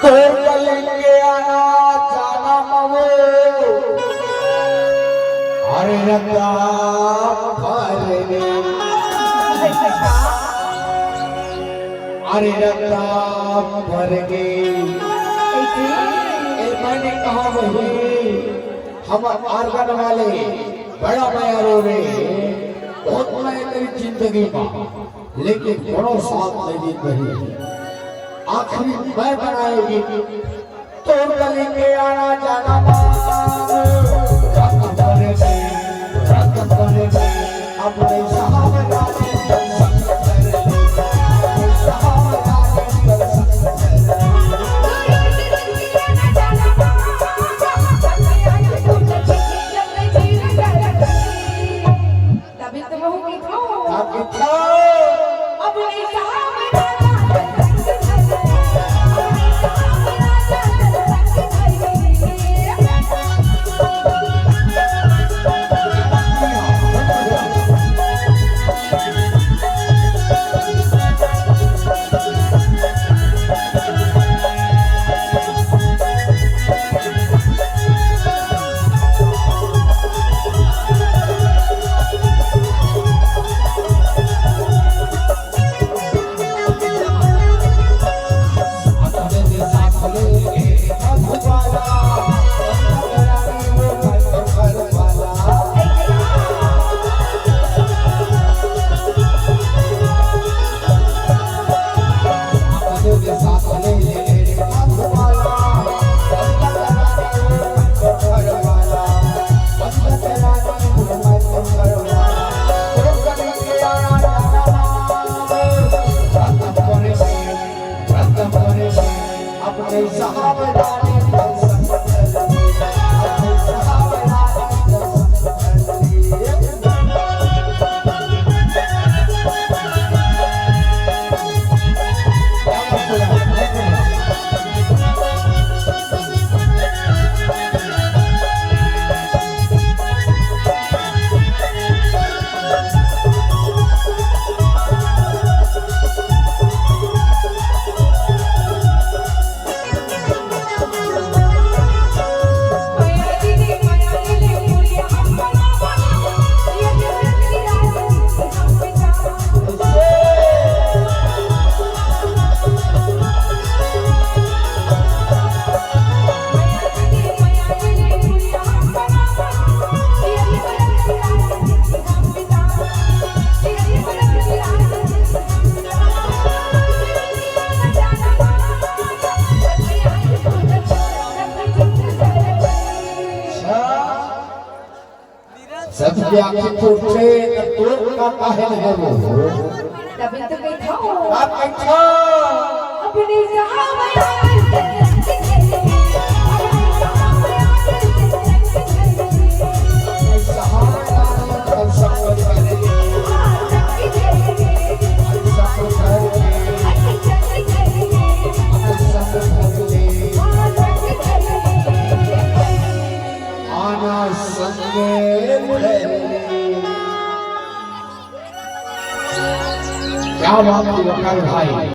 तो लेके आना जाना मवो अरे रब्बा भरने अरे रब्बा भरने मैंने कहा वही हम आर्गन वाले बड़ा माया रो रहे बहुत माया तेरी जिंदगी में लेकिन बड़ो साथ नहीं रही आखिरी मैं बनाएगी तो गली के आना जाना अपने सबकी आंखें फूटे तो का काहे है वो तभी तो बैठो आप बैठो अपने जहां क्या बात है वकार भाई।